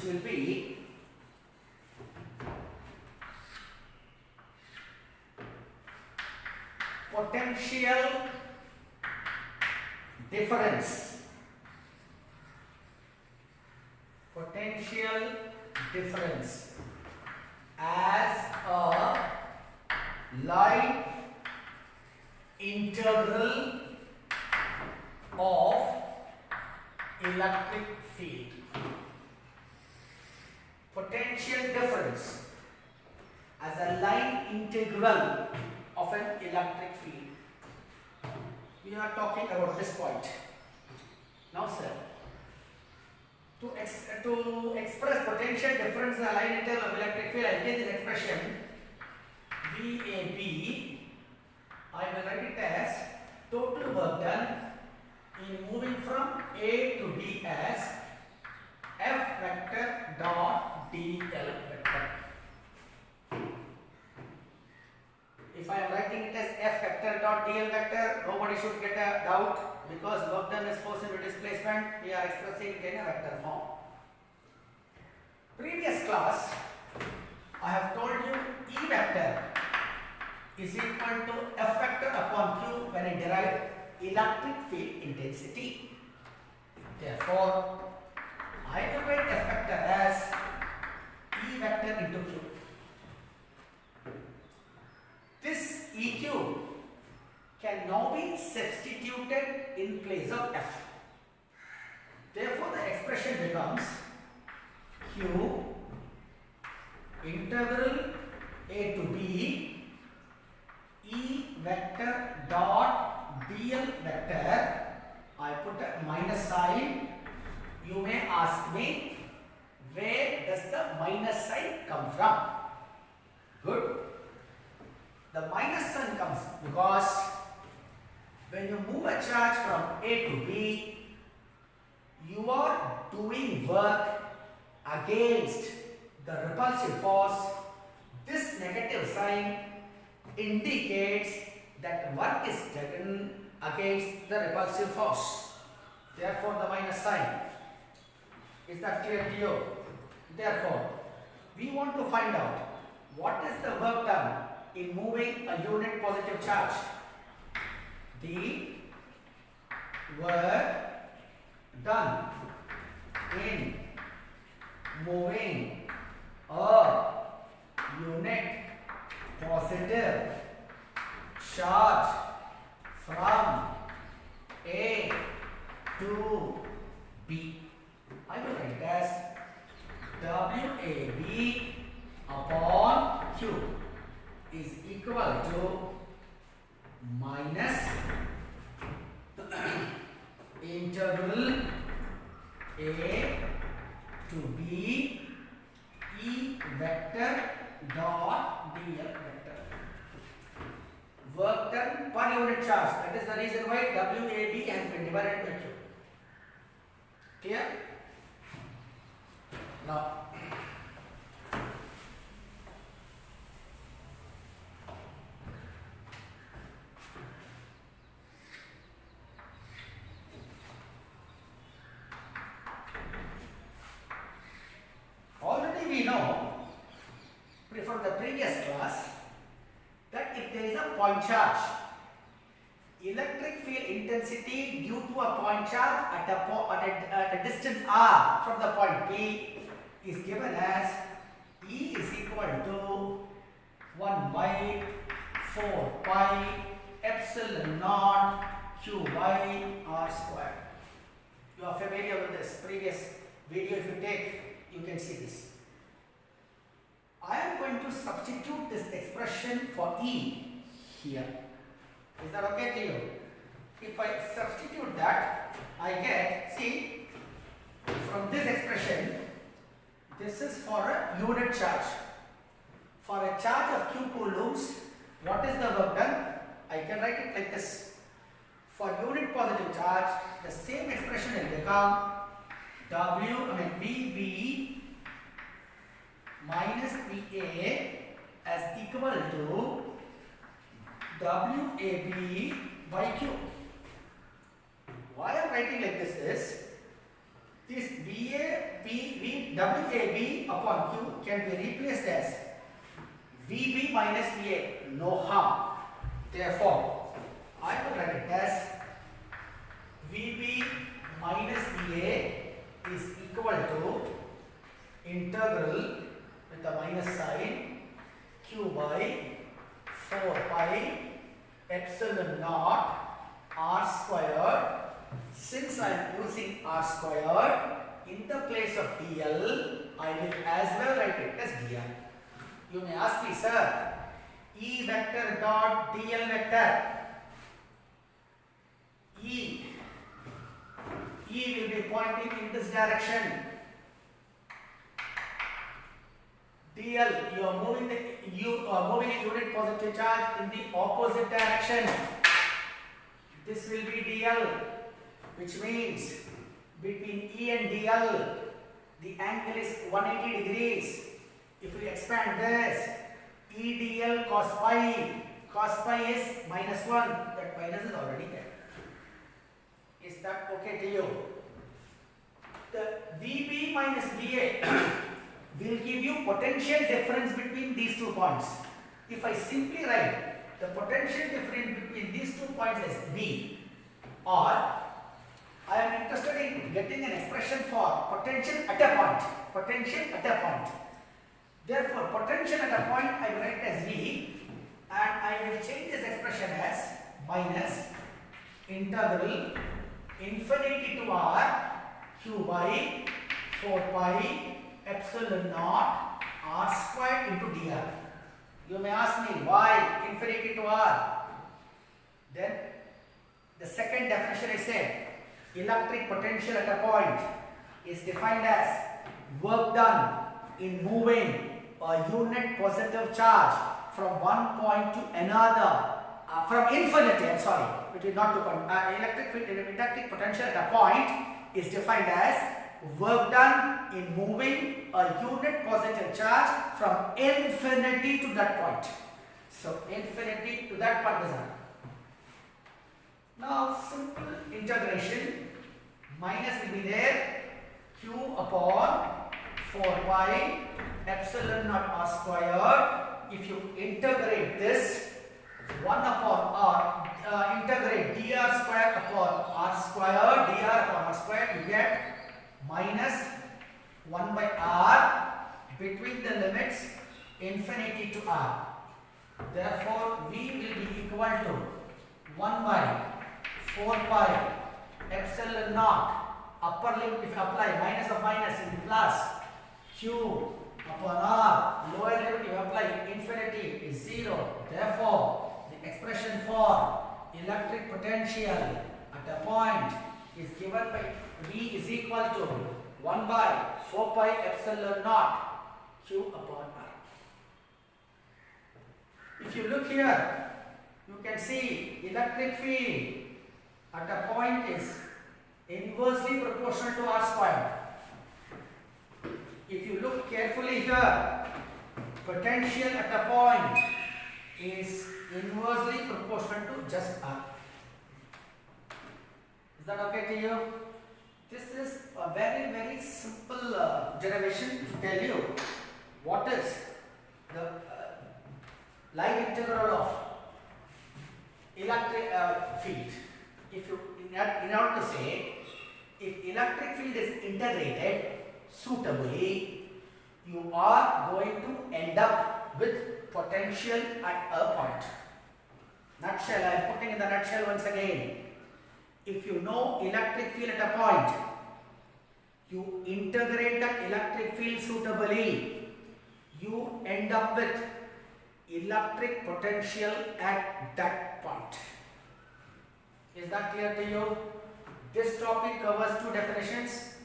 which will be potential difference. Potential difference as a line integral of electric field. Potential difference as a line integral of an electric field. We are talking about this point. Now, sir, to express potential difference in a line integral of electric field, I get this expression VAB. I will write it as total work done in moving from A to B as F vector dot DL vector. If I am writing it as F vector dot DL vector, nobody should get a doubt, because work done is force into displacement. We are expressing it in a vector form. Previous class, I have told you E vector is equal to F vector upon Q when I derive electric field intensity. Therefore, I will write F vector as E vector into Q. This EQ can now be substituted in place of F. Therefore, the expression becomes Q integral A to B E vector dot DL vector. I put a minus sign. You may ask me, where does the minus sign come from? Good. The minus sign comes because when you move a charge from A to B, you are doing work against the repulsive force. This negative sign indicates that work is done against the repulsive force. Therefore, the minus sign. Is that clear to you? Therefore, we want to find out what is the work done in moving a unit positive charge. The work done in moving a unit positive charge from A to B. I will write it as WAB upon Q is equal to minus integral A to B E vector dot DL vector. Work done per unit charge. That is the reason why WAB has been divided by Q. Clear? Now, already we know from the previous class that if there is a point charge, electric field intensity due to a point charge at a distance r from the point P is given as E is equal to 1 by 4 pi epsilon naught Q by r square. You are familiar with this previous video. If you take, you can see this. I am going to substitute this expression for E here. Is that okay to you? If I substitute that, I get, see, from this expression, this is for a unit charge. For a charge of Q coulombs, what is the work done? I can write it like this. For unit positive charge, the same expression will become VB minus VA as equal to WAB by Q. Why I am writing like this is, this WAB AB upon Q can be replaced as VB minus VA, no harm. Therefore, I will write it as VB minus VA is equal to integral with the minus sign Q by 4 pi epsilon naught R squared. Since I am using R squared, in the place of DL, I will as well write it as DL. You may ask me, sir, E vector dot DL vector. E will be pointing in this direction. DL, you are moving a unit positive charge in the opposite direction. This will be DL, which means between E and DL, the angle is 180 degrees. If we expand this, EDL cos pi is minus 1. That minus is already there. Is that okay to you? The VB minus VA will give you potential difference between these 2 points. If I simply write the potential difference between these 2 points as V, or I am interested in getting an expression for potential at a point. Potential at a point. Therefore, potential at a point I will write as V, and I will change this expression as minus integral infinity to R Q by 4 pi epsilon naught R squared into dr. You may ask me why infinity to R. Then the second definition I said, electric potential at a point is defined as work done in moving a unit positive charge from one point to another, from infinity, I'm sorry, between not 2 points. Electric potential at a point is defined as work done in moving a unit positive charge from infinity to that point. So infinity to that point is done. Now simple integration, minus will be there, Q upon 4 pi epsilon naught R squared. If you integrate this, 1 upon R, integrate dr square upon R squared, dr upon R squared, you get minus 1 by R between the limits infinity to R. Therefore, V will be equal to 1 by 4 pi epsilon naught, upper limit if you apply, minus of minus in the plus, Q upon R, lower limit you apply, infinity is 0. Therefore, the expression for electric potential at a point is given by V is equal to 1 by 4 pi epsilon naught Q upon R. If you look here, you can see electric field at a point is inversely proportional to R squared. If you look carefully here, potential at a point is inversely proportional to just R. Is that okay to you? This is a very, very simple derivation to tell you what is the line integral of electric field. If you, in order to say, if electric field is integrated suitably, you are going to end up with potential at a point. Nutshell, I am putting in the nutshell once again. If you know electric field at a point, you integrate that electric field suitably, you end up with electric potential at that point. Is that clear to you? This topic covers 2 definitions.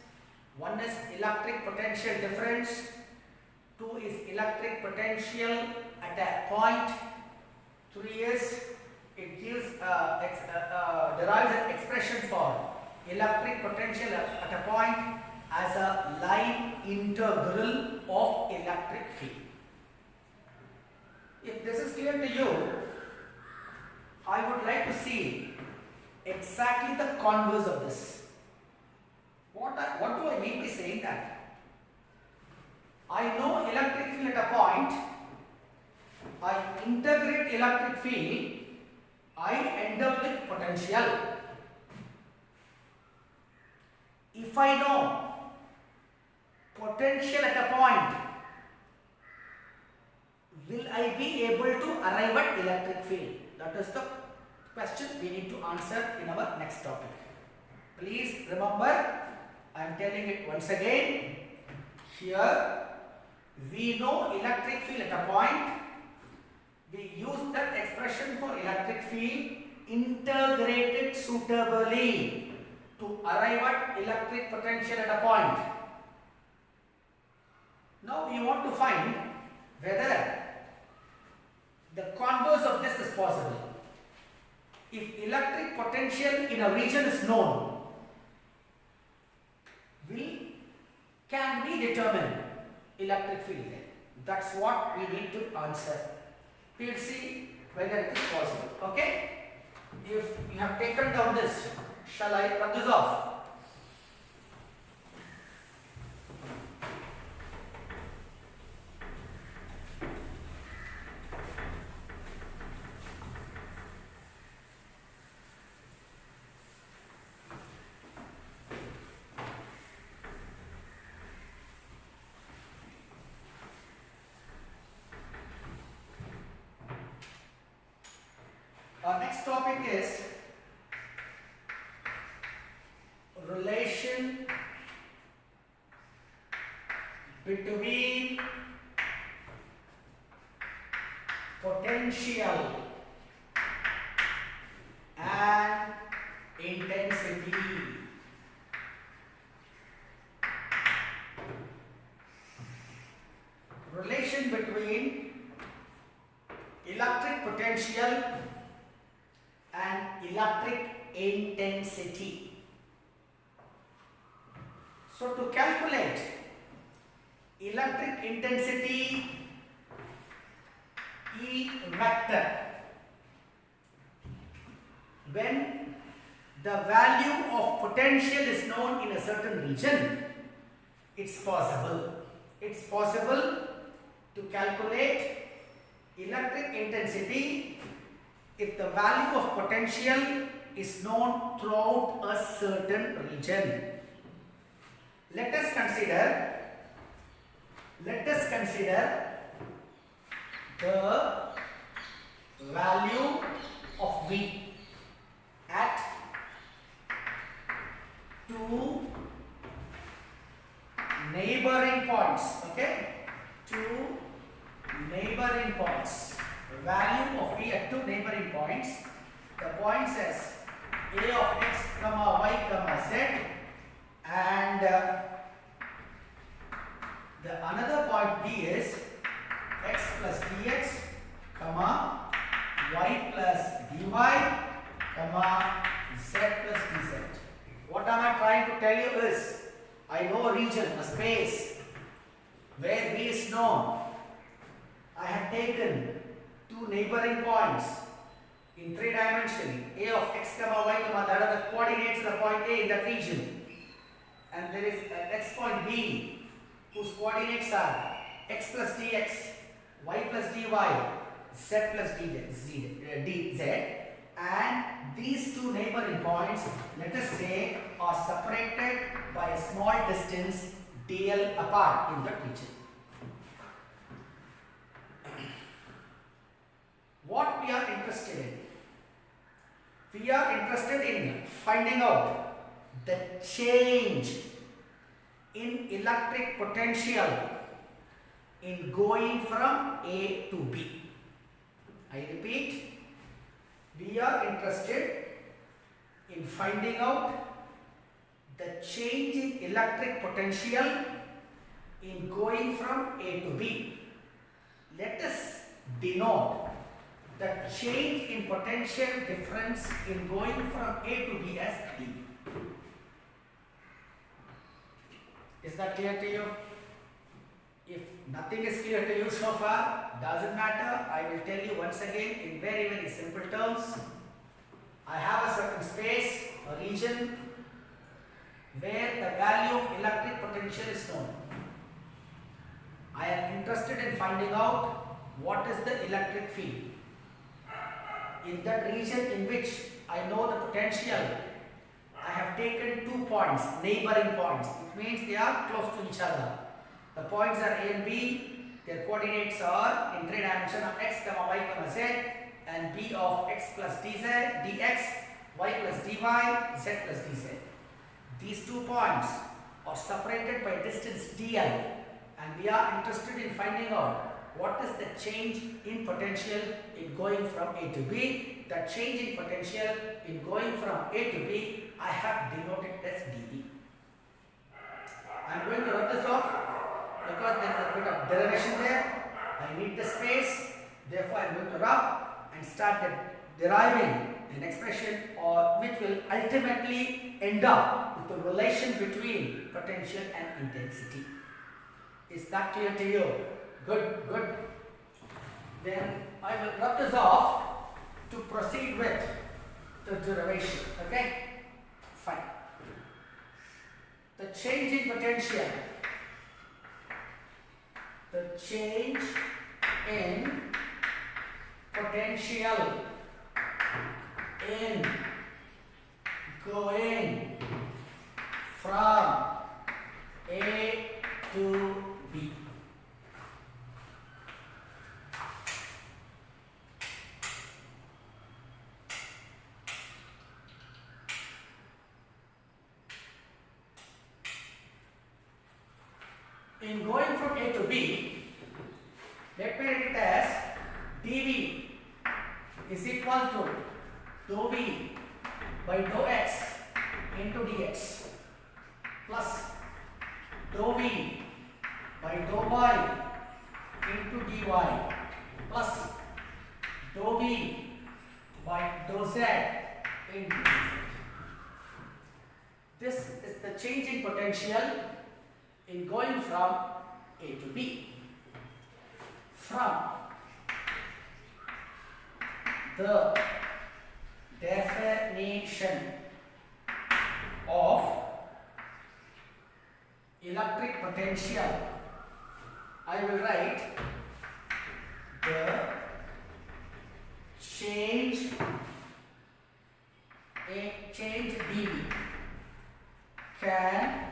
One is electric potential difference. 2 is electric potential at a point. 3 is it gives derives an expression for electric potential at a point as a line integral of electric field. If this is clear to you, I would like to see exactly the converse of this. What do I mean by saying that? I know electric field at a point. I integrate electric field. I end up with potential. If I know potential at a point, will I be able to arrive at electric field? That is the question we need to answer in our next topic. Please remember, I am telling it once again. Here we know electric field at a point. We use that expression for electric field integrated suitably to arrive at electric potential at a point. Now we want to find whether the converse of this is possible. If electric potential in a region is known, can we determine electric field there? That's what we need to answer. We will see whether it is possible. Okay? If you have taken down this, shall I run this off? Our next topic is relation between potential and intensity. Relation between electric potential and electric intensity. So to calculate electric intensity E vector, when the value of potential is known in a certain region, it's possible to calculate electric intensity if the value of potential is known throughout a certain region. Let us consider the value of V at two neighboring points. Okay, two neighboring points. The value of V at two neighboring points. The points as A of x, comma y, comma z, and the another point B is x plus dx, comma y plus dy, comma z plus dz. What am I trying to tell you is, I know a region, a space where V is known. I have taken two neighboring points in 3 dimension, A of x, comma y, comma, that are the coordinates of the point A in that region, and there is an x point B whose coordinates are x plus dx, y plus dy, z plus dz, and these two neighboring points, let us say, are separated by a small distance dl apart in that region. What we are interested in? We are interested in finding out the change in electric potential in going from A to B. I repeat, we are interested in finding out the change in electric potential in going from A to B. Let us denote the change in potential difference in going from A to B as D. Is that clear to you? If nothing is clear to you so far, doesn't matter. I will tell you once again in very, very simple terms. I have a certain space, a region, where the value of electric potential is known. I am interested in finding out what is the electric field. In that region in which I know the potential, I have taken 2 points, neighboring points. It means they are close to each other. The points are A and B. Their coordinates are in 3 dimension of x, y, z, and b of x plus dz, dx, y plus dy, z plus dz. These 2 points are separated by distance dl, and we are interested in finding out what is the change in potential in going from A to B. The change in potential in going from A to B, I have denoted as dV. I am going to rub this off because there is a bit of derivation there. I need the space, therefore I am going to rub and start deriving an expression which will ultimately end up with the relation between potential and intensity. Is that clear to you? Good, good. Then I will rub this off to proceed with the derivation. Okay? Fine. The change in potential. The change in potential in going from A to B. In going from A to B, let me write it as dV is equal to dou V by dou x into dx plus dou V by dou y into dy plus dou V by dou z into dz. This is the change in potential in going from A to B. From the definition of electric potential, I will write the change dV can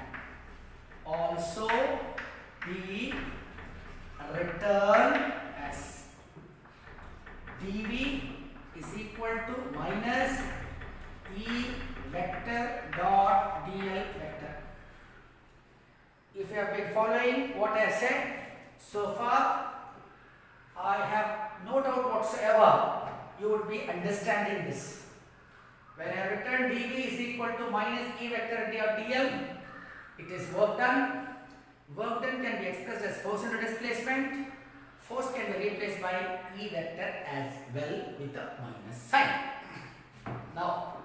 also be written as dV is equal to minus E vector dot dl vector. If you have been following what I have said so far, I have no doubt whatsoever you would be understanding this. When I have written dV is equal to minus E vector dot dl, it is work done. Work done can be expressed as force into displacement. Force can be replaced by E vector as well with a minus sign. Now,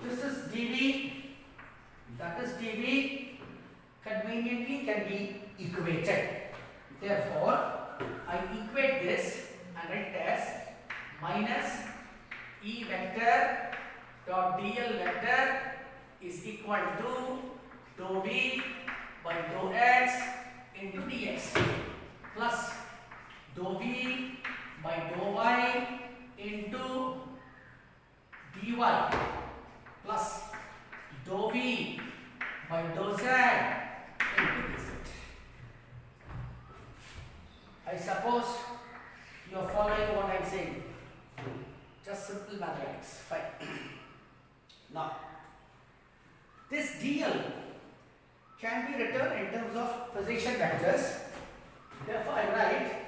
this is dV, that is dV, conveniently can be equated. Therefore, I equate this and write it as minus E vector dot dl vector is equal to dou V by dou x into dx plus dou V by dou y into dy plus dou V by dou z into dz. I suppose you are following what I am saying. Just simple mathematics. Fine. Now, this dl can be written in terms of position vectors. Therefore, I write